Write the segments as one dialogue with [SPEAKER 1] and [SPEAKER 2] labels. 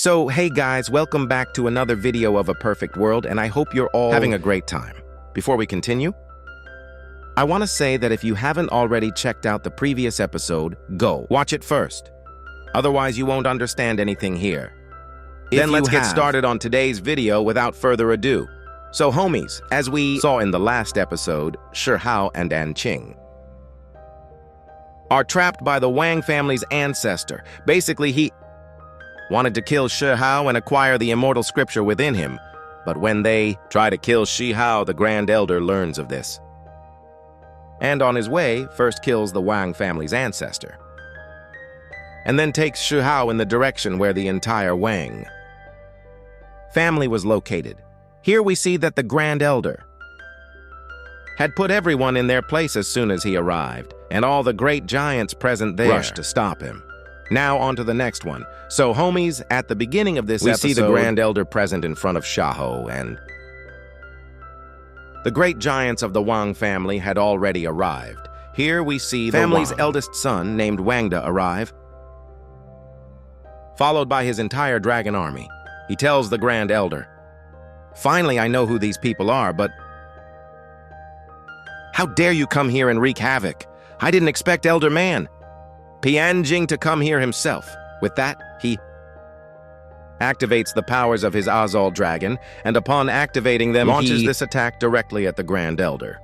[SPEAKER 1] So, hey guys, welcome back to another video of A Perfect World, and I hope you're all having a great time. Before we continue, I want to say that if you haven't already checked out the previous episode, go watch it first. Otherwise, you won't understand anything here. Then let's get started on today's video without further ado. So homies, as we saw in the last episode, Shi Hao and An Qing are trapped by the Wang family's ancestor. Basically, he wanted to kill Shi Hao and acquire the immortal scripture within him. But when they try to kill Shi Hao, the Grand Elder learns of this, and on his way, first kills the Wang family's ancestor, and then takes Shi Hao in the direction where the entire Wang family was located. Here we see that the Grand Elder had put everyone in their place as soon as he arrived, and all the great giants present there rushed to stop him. Now on to the next one. So homies, at the beginning of this episode, we see the Grand Elder present in front of Shi Hao, and the great giants of the Wang family had already arrived. Here we see the family's eldest son, named Wangda, arrive, followed by his entire dragon army. He tells the Grand Elder, "Finally, I know who these people are, but how dare you come here and wreak havoc? I didn't expect Elder Man Pianjing to come here himself." With that, he activates the powers of his Azal dragon, and upon activating them, launches this attack directly at the Grand Elder.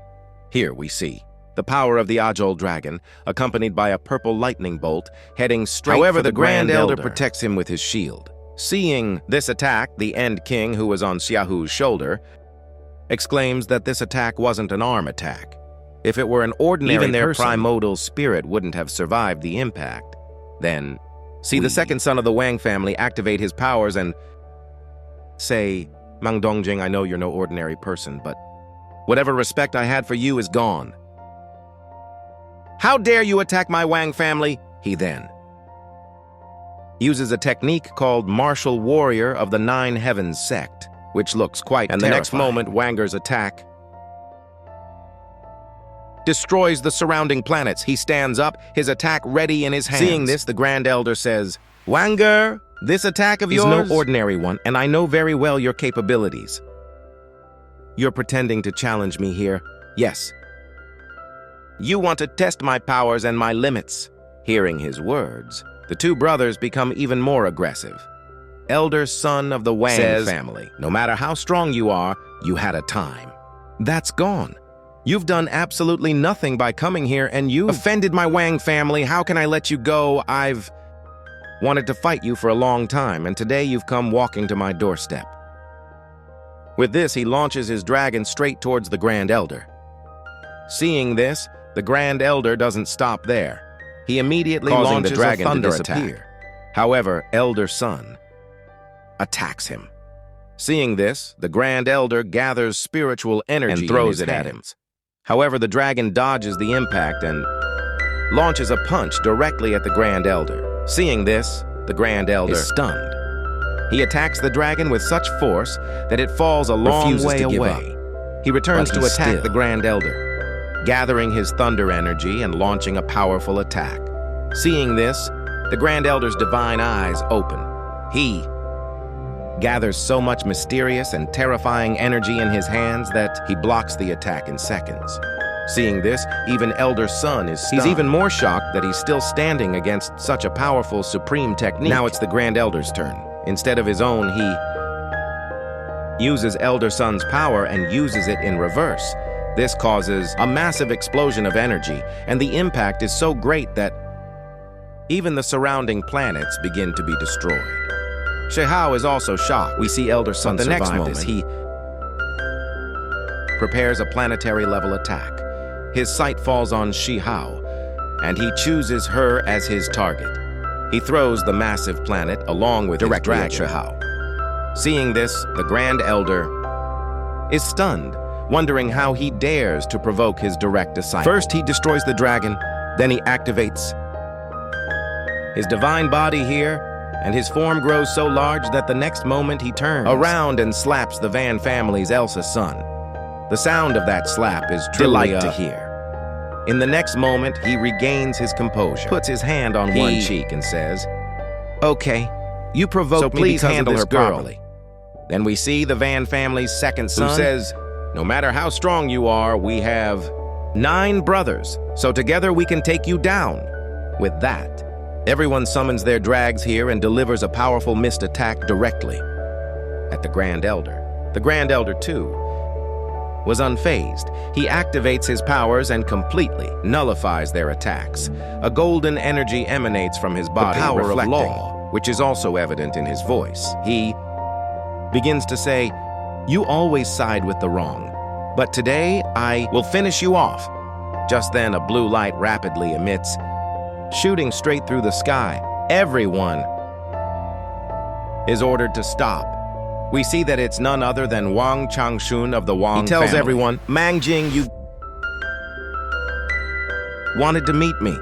[SPEAKER 1] Here we see the power of the Azal dragon, accompanied by a purple lightning bolt, heading straight for the Grand Elder protects him with his shield. Seeing this attack, the End King, who was on Xiaohu's shoulder, exclaims that this attack wasn't an arm attack. If it were an ordinary even their primordial spirit wouldn't have survived the impact. Then, see the second son of the Wang family activate his powers and say, "Mang Dongjing, I know you're no ordinary person, but whatever respect I had for you is gone. How dare you attack my Wang family?" He then uses a technique called Martial Warrior of the Nine Heavens sect, which looks quite terrifying. The next moment, Wanger's attack destroys the surrounding planets. He stands up, his attack ready in his hands. Seeing this, the Grand Elder says, "Wanger, this attack of yours is no ordinary one, and I know very well your capabilities. You're pretending to challenge me here. Yes. You want to test my powers and my limits." Hearing his words, the two brothers become even more aggressive. Elder son of the Wang family, "No matter how strong you are, you had a time. That's gone. You've done absolutely nothing by coming here, and you offended my Wang family. How can I let you go? I've wanted to fight you for a long time, and today you've come walking to my doorstep." With this, he launches his dragon straight towards the Grand Elder. Seeing this, the Grand Elder doesn't stop there. He immediately launches the dragon a thunder attack. However, Elder Son attacks him. Seeing this, the Grand Elder gathers spiritual energy and throws it at him. However, the dragon dodges the impact and launches a punch directly at the Grand Elder. Seeing this, the Grand Elder is stunned. He attacks the dragon with such force that it falls a long way away. He returns to attack the Grand Elder, gathering his thunder energy and launching a powerful attack. Seeing this, the Grand Elder's divine eyes open. He gathers so much mysterious and terrifying energy in his hands that he blocks the attack in seconds. Seeing this, even Elder Son is stunned. He's even more shocked that he's still standing against such a powerful supreme technique. Now it's the Grand Elder's turn. Instead of his own, he uses Elder Son's power and uses it in reverse. This causes a massive explosion of energy, and the impact is so great that even the surrounding planets begin to be destroyed. Shi Hao is also shocked. We see Elder Son survive this. The next moment, he prepares a planetary-level attack. His sight falls on Shi Hao, and he chooses her as his target. He throws the massive planet along with his dragon. Shi Hao. Seeing this, the Grand Elder is stunned, wondering how he dares to provoke his direct disciple. First, he destroys the dragon, then he activates his divine body here, and his form grows so large that the next moment he turns around and slaps the Van family's Elsa's son. The sound of that slap is truly to hear. In the next moment, he regains his composure, puts his hand on one cheek and says, "Okay, You provoked
[SPEAKER 2] So
[SPEAKER 1] me
[SPEAKER 2] please
[SPEAKER 1] because
[SPEAKER 2] handle
[SPEAKER 1] of this
[SPEAKER 2] her
[SPEAKER 1] girl.
[SPEAKER 2] properly.
[SPEAKER 1] Then we see the Van family's second son,
[SPEAKER 2] Who
[SPEAKER 1] says, no matter how strong you are, we have 9 brothers, so together we can take you down. With that, everyone summons their drags here and delivers a powerful mist attack directly at the Grand Elder. The Grand Elder, too, was unfazed. He activates his powers and completely nullifies their attacks. A golden energy emanates from his body,
[SPEAKER 2] The power of
[SPEAKER 1] reflecting,
[SPEAKER 2] law.
[SPEAKER 1] which is also evident in his voice. He begins to say, "You always side with the wrong, but today I will finish you off." Just then, a blue light rapidly emits, shooting straight through the sky. Everyone is ordered to stop. We see that it's none other than Wang Changshun of the Wang
[SPEAKER 2] He tells
[SPEAKER 1] family.
[SPEAKER 2] everyone,
[SPEAKER 1] Mangjing, you wanted to meet me,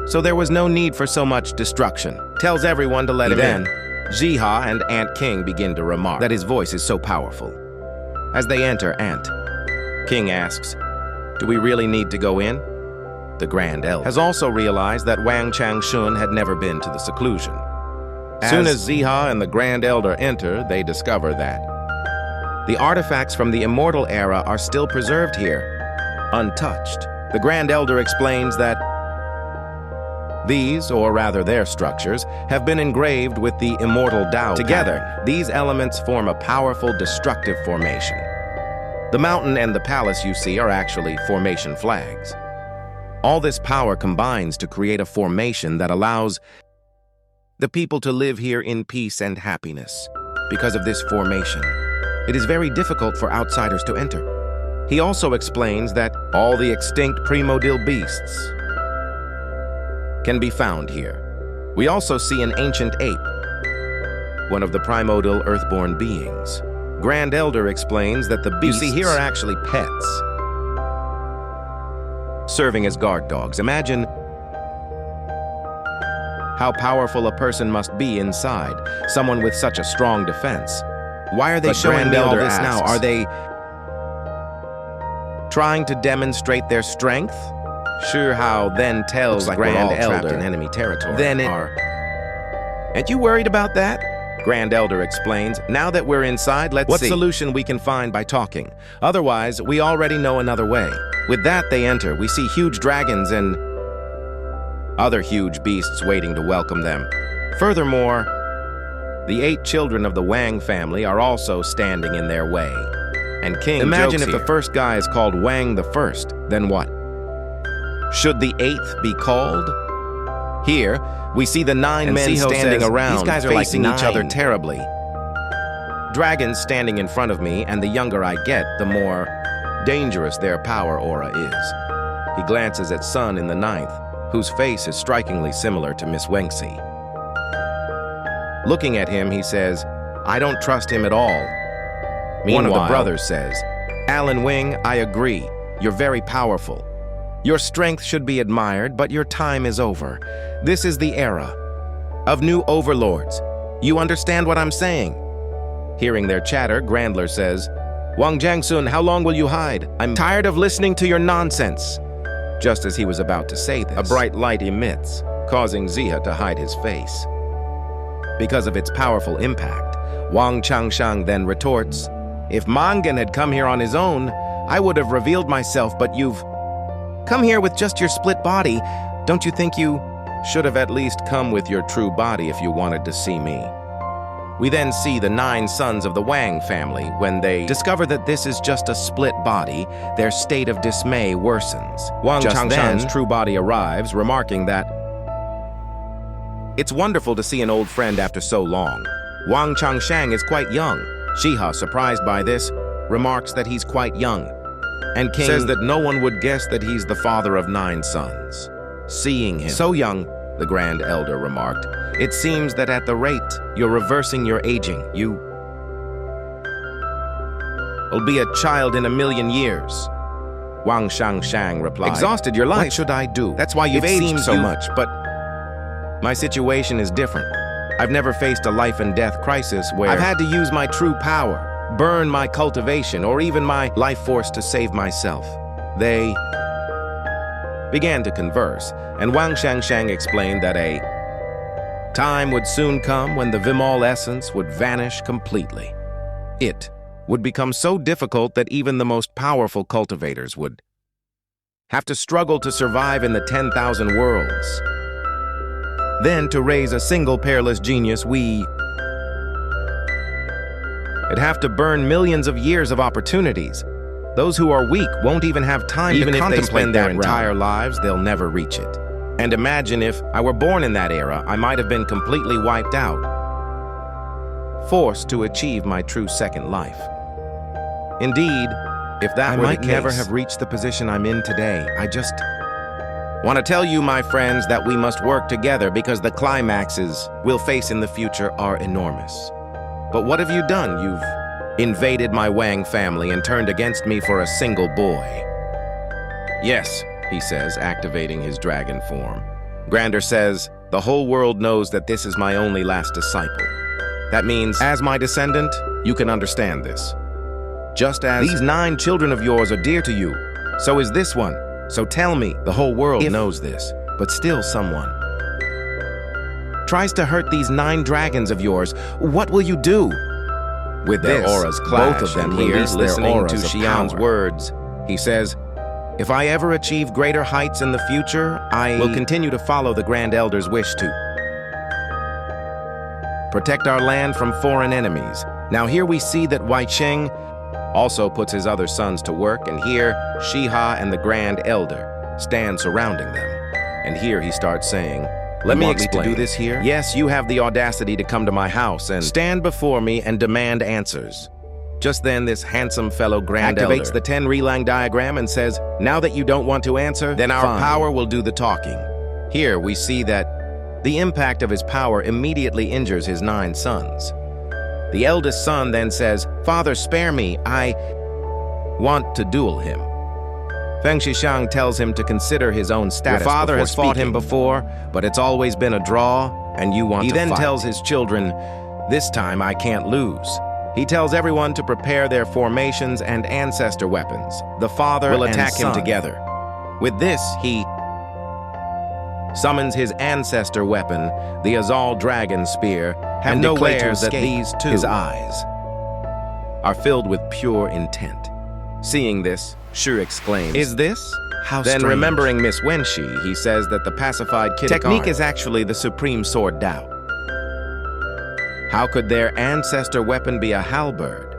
[SPEAKER 1] so there was no need for so much destruction. Tells everyone to let him in. Jiha and Ant King begin to remark that his voice is so powerful. As they enter, Ant King asks, "Do we really need to go in?" The Grand Elder has also realized that Wang Changshun had never been to the seclusion. As soon as Ziha and the Grand Elder enter, they discover that the artifacts from the Immortal Era are still preserved here, untouched. The Grand Elder explains that these, or rather their structures, have been engraved with the Immortal Tao. Together, these elements form a powerful destructive formation. The mountain and the palace you see are actually formation flags. All this power combines to create a formation that allows the people to live here in peace and happiness. Because of this formation, it is very difficult for outsiders to enter. He also explains that all the extinct primordial beasts can be found here. We also see an ancient ape, one of the primordial earthborn beings. Grand Elder explains that the beasts
[SPEAKER 2] You see, here
[SPEAKER 1] are actually pets, serving as guard dogs. Imagine how powerful a person must be inside, someone with such a strong defense. Why are they showing me all this now? Are they trying to demonstrate their strength? Sure How then tells
[SPEAKER 2] Looks like
[SPEAKER 1] Grand
[SPEAKER 2] we're all trapped
[SPEAKER 1] Elder
[SPEAKER 2] in enemy territory.
[SPEAKER 1] Then it Aren't you worried about that? Grand Elder explains, now that we're inside, let's see what solution we can find by talking. Otherwise, we already know another way. With that, they enter. We see huge dragons and other huge beasts waiting to welcome them. Furthermore, the 8 children of the Wang family are also standing in their way. And King imagine if the first guy is called Wang the First, then what? Should the 8th be called? Here, we see the 9 men standing around, these guys are facing each other terribly. Dragons standing in front of me, and the younger I get, the more dangerous their power aura is. He glances at Sun in the 9th, whose face is strikingly similar to Miss Wengxi. Looking at him, he says, I don't trust him at all. Meanwhile, one of the brothers says, Alan Wing, I agree. You're very powerful. Your strength should be admired, but your time is over. This is the era of new overlords. You understand what I'm saying? Hearing their chatter, Grandler says, Wang Jiangsun, how long will you hide? I'm tired of listening to your nonsense. Just as he was about to say this, a bright light emits, causing Ziha to hide his face. Because of its powerful impact, Wang Changshang then retorts, if Mangan had come here on his own, I would have revealed myself, but you've come here with just your split body. Don't you think you should have at least come with your true body if you wanted to see me? We then see the 9 sons of the Wang family. When they discover that this is just a split body, their state of dismay worsens. Wang Changshang's true body arrives, remarking that it's wonderful to see an old friend after so long. Wang Changshang is quite young. Shiha, surprised by this, remarks that he's quite young. And King says that no one would guess that he's the father of 9 sons. Seeing him so young, the Grand Elder remarked, it seems that at the rate you're reversing your aging, you will be a child in 1,000,000 years. Wang Changshang replied, exhausted your life. What should I do? That's why you've aged so much, but my situation is different. I've never faced a life and death crisis where I've had to use my true power, burn my cultivation, or even my life force to save myself. They began to converse, and Wang Changshang explained that a Time would soon come when the Vimal essence would vanish completely. It would become so difficult that even the most powerful cultivators would have to struggle to survive in the 10,000 worlds. Then, to raise a single peerless genius, we'd have to burn millions of years of opportunities. Those who are weak won't even have time to contemplate. Even if they spend their entire lives, they'll never reach it. And imagine if I were born in that era, I might have been completely wiped out, forced to achieve my true second life. Indeed, if that were the case, I might never have reached the position I'm in today. I just want to tell you, my friends, that we must work together because the climaxes we'll face in the future are enormous. But what have you done? You've invaded my Wang family and turned against me for a single boy. Yes, he says, activating his dragon form. Grander says, the whole world knows that this is my only last disciple. That means, as my descendant, you can understand this. Just as these 9 children of yours are dear to you, so is this one. So tell me, the whole world knows this, but still someone tries to hurt these 9 dragons of yours, what will you do? With their auras clash, both of them here, listening to Xian's words, he says, if I ever achieve greater heights in the future, I will continue to follow the Grand Elder's wish to protect our land from foreign enemies. Now here we see that Wei Cheng also puts his other sons to work, and here Shiha and the Grand Elder stand surrounding them. And here he starts saying, let me explain. To do this here? Yes, you have the audacity to come to my house and stand before me and demand answers. Just then, this handsome fellow Grand Elder activates the 10 Relang diagram and says, now that you don't want to answer, then our power will do the talking. Here we see that the impact of his power immediately injures his 9 sons. The eldest son then says, Father, spare me, I want to duel him. Feng Shishang tells him to consider his own status. Your father has fought him before, but it's always been a draw, and you want to fight. He then tells his children, this time I can't lose. He tells everyone to prepare their formations and ancestor weapons. The father will attack him together. With this, he summons his ancestor weapon, the Azal Dragon Spear, and no declares that these two, his eyes, are filled with pure intent. Seeing this, Shu exclaims, is this? How then, strange. Remembering Miss Wenxi, he says that the pacified technique is actually the supreme sword Dao. How could their ancestor weapon be a halberd?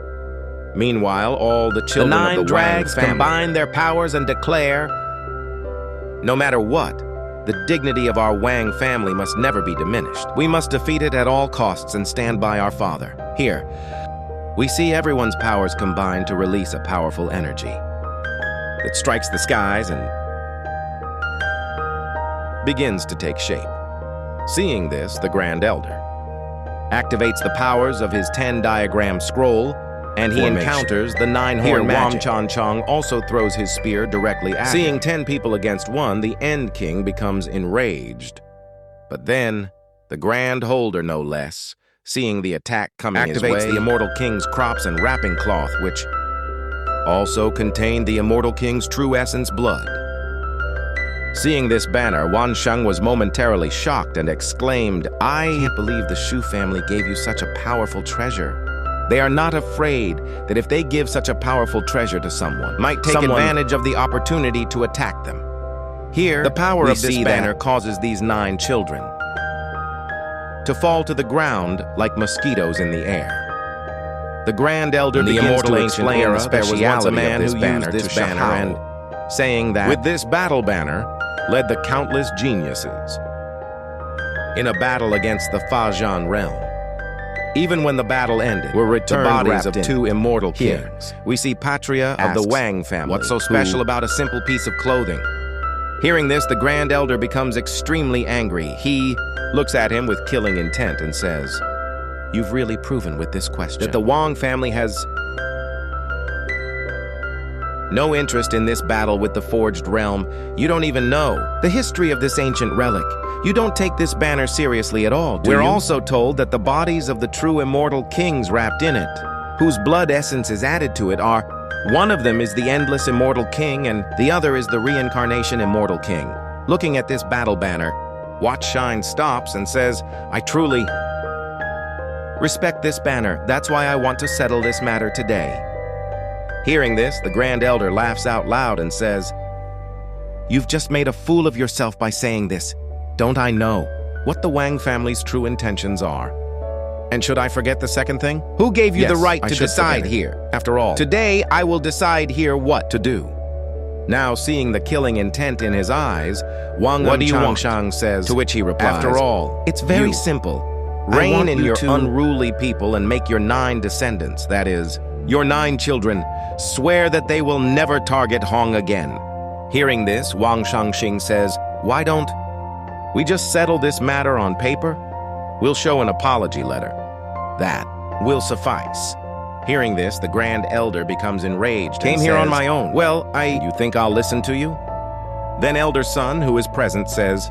[SPEAKER 1] Meanwhile, all the children of the 9 drags combine their powers and declare, no matter what, the dignity of our Wang family must never be diminished. We must defeat it at all costs and stand by our father. Here, we see everyone's powers combine to release a powerful energy that strikes the skies and begins to take shape. Seeing this, the Grand Elder activates the powers of his 10 diagram scroll, and he encounters the 9-horn Wang Chang also throws his spear directly at him. Seeing 10 people against 1, the End King becomes enraged. But then, the Grand Holder, no less, seeing the attack coming his way, activates the Immortal King's crops and wrapping cloth, which also contained the Immortal King's true essence blood. Seeing this banner, Wan Sheng was momentarily shocked and exclaimed, I can't believe the Shu family gave you such a powerful treasure. They are not afraid that if they give such a powerful treasure to someone, might take advantage of the opportunity to attack them. Here, the power of this banner causes these 9 children to fall to the ground like mosquitoes in the air. The Grand Elder begins to explain the speciality of this banner to Shahao, and saying that with this battle banner led the countless geniuses in a battle against the Fajan realm. Even when the battle ended, were returned the bodies of 2 immortal kings. We see Patria of the Wang family. What's so special about a simple piece of clothing? Hearing this, the Grand Elder becomes extremely angry. He looks at him with killing intent and says, you've really proven with this question that the Wang family has no interest in this battle with the Forged Realm. You don't even know the history of this ancient relic. You don't take this banner seriously at all, do you? We're also told that the bodies of the true immortal kings wrapped in it, whose blood essence is added to it, are one of them is the endless immortal king and the other is the reincarnation immortal king. Looking at this battle banner, Watch Shine stops and says, I truly respect this banner. That's why I want to settle this matter today. Hearing this, the Grand Elder laughs out loud and says, You've just made a fool of yourself by saying this. Don't I know what the Wang family's true intentions are? And should I forget the second thing? Who gave you the right to decide here? After all, today I will decide here what to do. Now, seeing the killing intent in his eyes, Wang Changshang says, to which he replies, After all, it's very simple. Reign in your unruly people and make your 9 descendants, that is, your 9 children, swear that they will never target Hong again. Hearing this, Wang Shangxing says, Why don't we just settle this matter on paper? We'll show an apology letter. That will suffice. Hearing this, the Grand Elder becomes enraged. Came here on my own. Well, you think I'll listen to you? Then Elder Son, who is present, says,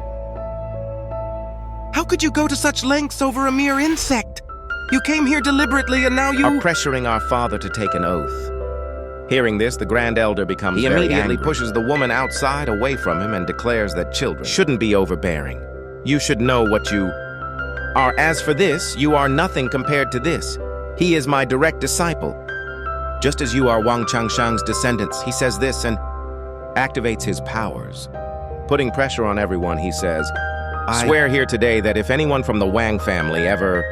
[SPEAKER 1] How could you go to such lengths over a mere insect? You came here deliberately and now you are pressuring our father to take an oath. Hearing this, the Grand Elder becomes very angry. He immediately pushes the woman outside away from him and declares that children shouldn't be overbearing. You should know what you are. As for this, you are nothing compared to this. He is my direct disciple. Just as you are Wang Changshang's descendants, he says this and activates his powers. Putting pressure on everyone, he says, I swear here today that if anyone from the Wang family ever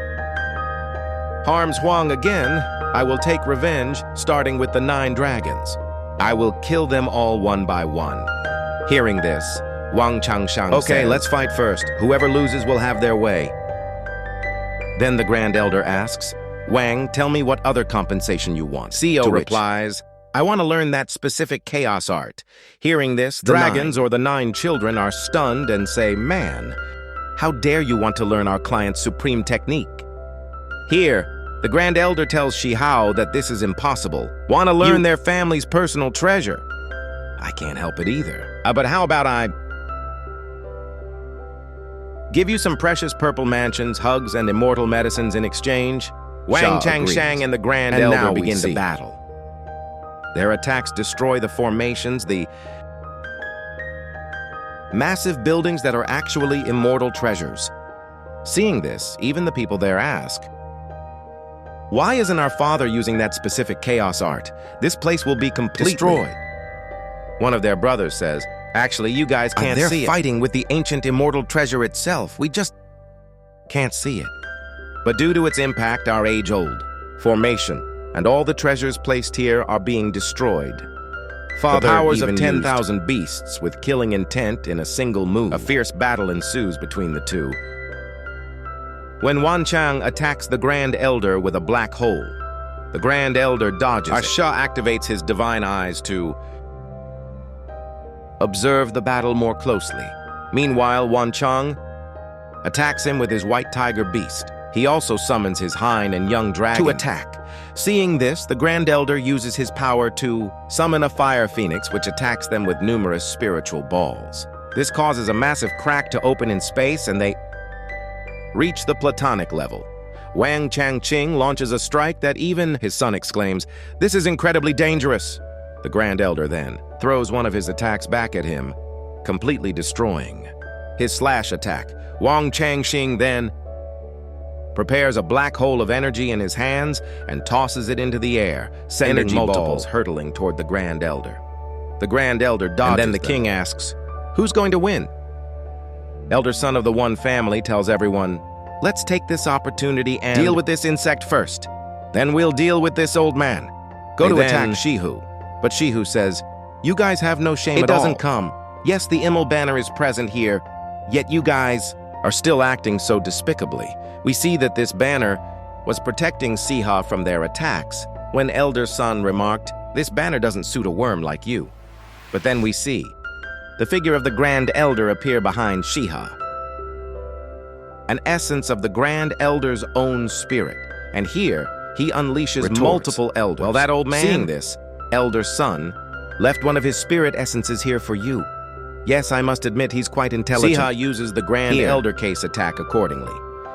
[SPEAKER 1] harms Huang again, I will take revenge, starting with the 9 dragons. I will kill them all one by one. Hearing this, Wang Changshang says, Okay, let's fight first. Whoever loses will have their way. Then the Grand Elder asks, Wang, tell me what other compensation you want. CEO replies, I want to learn that specific chaos art. Hearing this, the dragons or the 9 children are stunned and say, Man, how dare you want to learn our client's supreme technique? Here, the Grand Elder tells Shihao that this is impossible. Want to learn their family's personal treasure? I can't help it either. But how about I give you some precious purple mansions, hugs, and immortal medicines in exchange? Wang Changshang and the Grand Elder begin to battle. Their attacks destroy the formations, the massive buildings that are actually immortal treasures. Seeing this, even the people there ask, Why isn't our father using that specific chaos art? This place will be completely destroyed. One of their brothers says, Actually, you guys can't see it. They're fighting with the ancient immortal treasure itself. We just can't see it. But due to its impact, our age-old formation and all the treasures placed here are being destroyed. Father, the powers of 10,000 beasts with killing intent in a single move. A fierce battle ensues between the two. When Wan Chang attacks the Grand Elder with a black hole, the Grand Elder dodges it. Shah activates his divine eyes to observe the battle more closely. Meanwhile, Wan Chang attacks him with his white tiger beast. He also summons his hind and young dragon to attack. Seeing this, the Grand Elder uses his power to summon a fire phoenix which attacks them with numerous spiritual balls. This causes a massive crack to open in space and they reach the platonic level. Wang Changqing launches a strike that even his son exclaims, This is incredibly dangerous. The Grand Elder then throws one of his attacks back at him, completely destroying his slash attack. Wang Changqing then prepares a black hole of energy in his hands and tosses it into the air, sending multiples hurtling toward the Grand Elder. The Grand Elder dodges them. And then the king asks, Who's going to win? Elder son of the one family tells everyone, Let's take this opportunity and deal with this insect first. Then we'll deal with this old man. Go to attack Shihu. But Shihu says, You guys have no shame at all. It doesn't come. Yes, the Immel banner is present here, yet you guys are still acting so despicably. We see that this banner was protecting Siha from their attacks, when Elder Son remarked, This banner doesn't suit a worm like you. But then we see the figure of the Grand Elder appear behind Shiha, an essence of the Grand Elder's own spirit. And here, he unleashes multiple elders. Well, that old man, seeing this, Elder Son, left one of his spirit essences here for you. Yes, I must admit he's quite intelligent. Siha uses the Grand Elder case attack accordingly.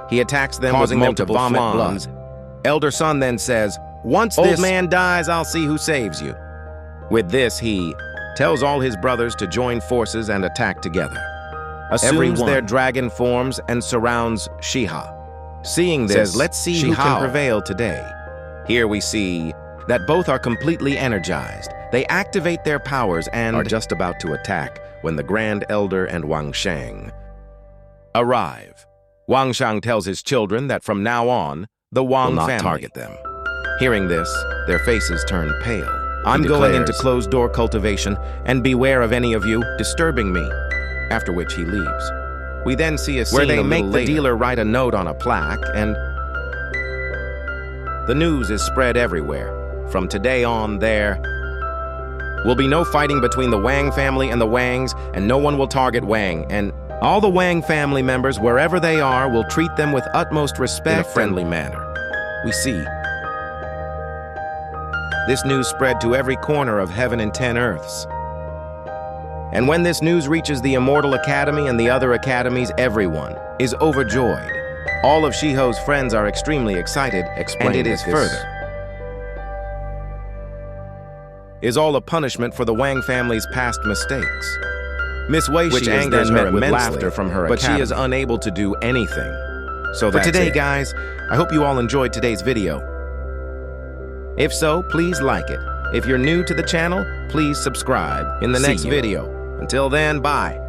[SPEAKER 1] He attacks them, causing them to vomit blood. Elder Son then says, Once this old man dies, I'll see who saves you. With this, he tells all his brothers to join forces and attack together. assumes their dragon forms and surrounds Shiha. Seeing this, says, let's see who can prevail today. Here we see that both are completely energized. They activate their powers and are just about to attack when the Grand Elder and Wang Shang arrive. Wang Shang tells his children that from now on, the Wang family will not target them. Hearing this, their faces turn pale. I'm going into closed-door cultivation, and beware of any of you disturbing me, after which he leaves. We then see a scene where they make the dealer write a note on a plaque, and the news is spread everywhere. From today on, there will be no fighting between the Wang family and the Wangs, and no one will target Wang, and all the Wang family members, wherever they are, will treat them with utmost respect in a friendly manner. We see this news spread to every corner of heaven and 10 earths. And when this news reaches the Immortal Academy and the other academies, everyone is overjoyed. All of Shiho's friends are extremely excited, and it is further is all a punishment for the Wang family's past mistakes. Miss Wei, which angers her with laughter from her but academy. She is unable to do anything. So for today, guys, I hope you all enjoyed today's video. If so, please like it. If you're new to the channel, please subscribe in the next video. Until then, bye.